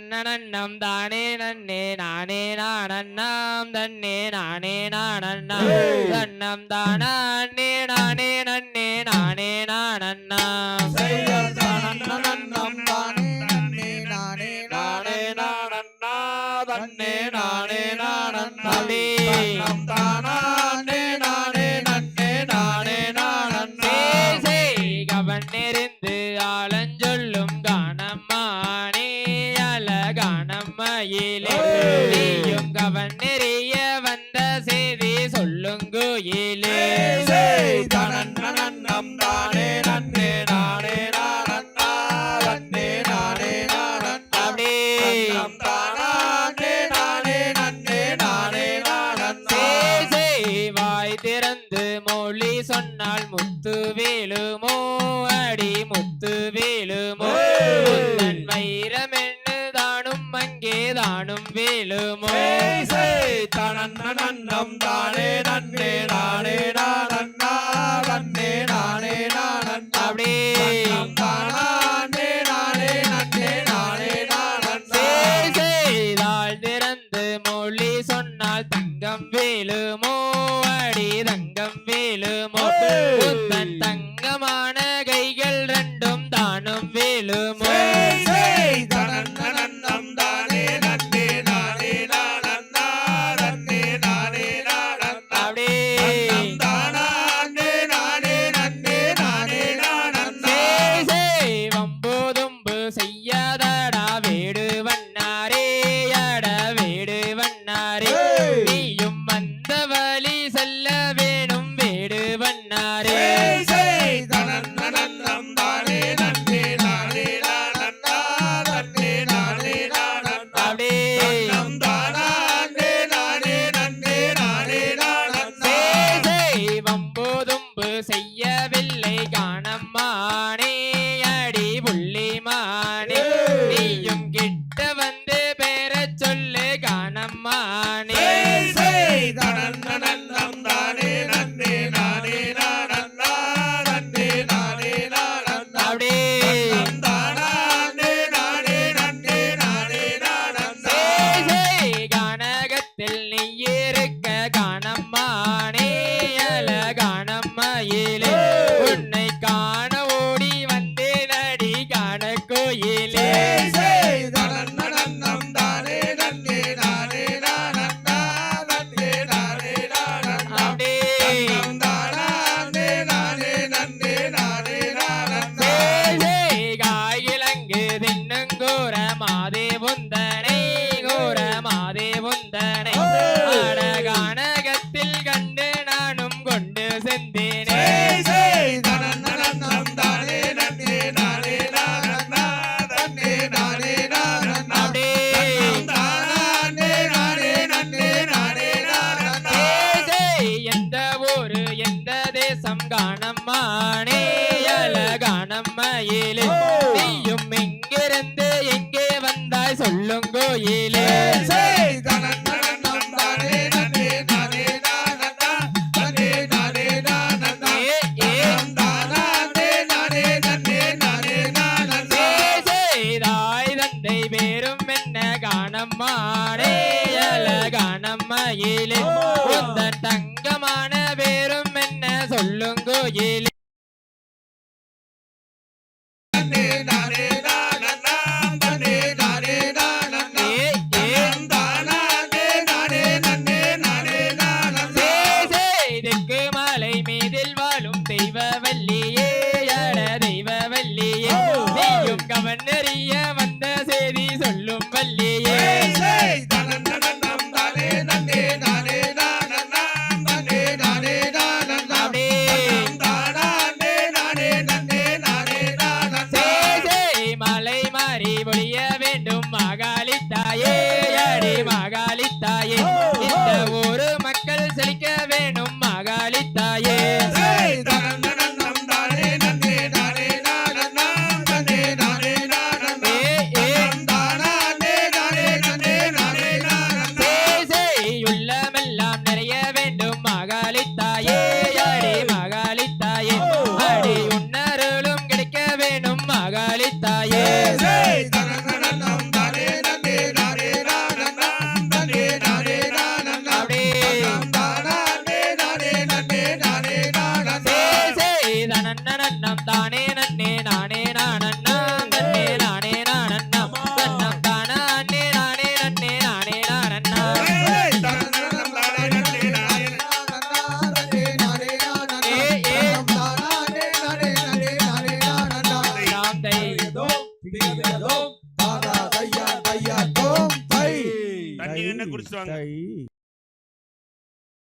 நன்னனம் தானே நன்னே நானே நானண்ணாம் தன்னே நானே நானண்ணா தன்னம் தானே நானே நன்னே நானே நானண்ணாம் நன்னம் தானே நன்னே நானே நானே நானண்ணா தன்னே நானே நானண்ணா தன்னம் தானே நானே நன்னே நானே நானண்ணா கவன் நெறிந்து ஆலஞ்சொல்லும் காணம்மானே அழகானம்மையிலே நீயும் கவன் நெறிய வந்த செய்தி சொல்லுங்குயிலே நன்னம் தானே நன்னே நானே நானண்ணா தன்னே நானே நானண்ணா தன்னம் தானே நானே நன்னே நானே நானண்ணா வாய் திறந்து மொழி சொன்னால் முத்து வேலுமோ அடி முத்து வேலுமோ தன் வைரம் என்று தானும் அங்கே தானும் வேலுமோ நன்னம் தானே நன்னே நானே நானண்ணா தன்னே நானே நானண்ணா தன்னம் தானே நானே நன்னே நானே நானண்ணா செய்தாள் திறந்து மொழி சொன்னால் தங்கம் வேலுமோ அடி தங்கம் வேலுமோ தன் தங்கமான கைகள் ரெண்டும் தானும் வேலுமோ நன்னம் தானே நன்னே நானே நானண்ணா தன்னே நானே நானண்ணா தன்னம் தானே நானே நன்னே நானே நானண்ணா வம்போதும்பு செய்யாதடா வேடு வண்ணாரே அட வேடு வண்ணாரே நீயும் வந்த வழி செல்ல வேணும் வேடு வண்ணாரே நன்னம் தானே நன்னே நானே நானண்ணா தன்னே நானே நானண்ணா தன்னம் தானே நானே நன்னே நானே நானண்ணா வம்போதும்பு செய்யவில்லை காணம்மானே அடி புள்ளிமானே நீயும் கிட்ட வந்து பேரச் சொல்லு காணம்மானே நன்னம் தானே நன்னே நானே நானண்ணா தன்னே நானே நானண்ணா தன்னம் தானே நானே நன்னே நானே நானண்ணா கானகத்தில் நீ இருக்க காணம்மானே அழகானம்மையிலே உன்னை காண ஓடி வந்தேன் அடி காண கோயிலே நன்னம் தானே நன்னே நானே நானண்ணா தன்னே நானே நானண்ணா தன்னம் தானே நானே நன்னே நானே நானண்ணா காயிலங்கு தின்னுங்கூர மாதே புந்தனை கூற மாதே புந்தனை அழகானகத்தில் கண்டு நானும் கொண்டு சென்றேனே நன்னம் தானே நன்னே நானே நானண்ணா தன்னே நானே நானண்ணா தன்னம் தானே நானே நன்னே நானே நானண்ணா எந்த ஊரு எந்த தேசம் காணம்மானே அழகானம்மையிலே நீயும் எங்கிருந்து எங்கே வந்தாய் சொல்லுங்கோயிலே நன்னம் தானே நன்னே நானே நானண்ணா தன்னே நானே நானண்ணா தன்னம் தானே நானே நன்னே நானே நானண்ணா செய்தாய் தந்தை வேறும் என்ன காணம்மானே அழகானம்மையிலே உந்தன் தங்கமான வேறும் என்ன சொல்லுங்கோயிலே தன்னே நானே நானண்ணா தன்னே நானே நானண்ணா தன்னம் தானே நானே நன்னே நானே நானண்ணா செய்திக்கு மலை மீதில் வாழும் தெய்வ வல்லியே அட தெய்வ வல்லியே நீயும் கவன் நெறிய வந்த செய்தி சொல்லும் வல்லியே நன்னம் தானே நன்னே நானே நானண்ணா தன்னே நானே நானண்ணா தன்னம் தானே நானே நன்னே நானே நானண்ணா மலை மாறி பொழிய வேண்டும் மகாளி தாயே அடி மகாளி தாயே இந்த ஊரு மக்கள் செழிக்க வேணும் மகாளி தாயே நன்னம் தானே நன்னே நானே நானண்ணா தன்னே நானே நானண்ணா தன்னம் தானே நானே நன்னே நானே நானண்ணா உள்ளமெல்லாம் நிறைய வேண்டும் மகாளி தாயே அடி மகாளி தாயே அடி உன்னருளும் கிடைக்க வேணும் மகாளி தாயே நன்னம் திகதிகதோம் தாதா தையா தையா தோம் தை தண்ணி என்ன குடிச்சிட்டு வாங்க தை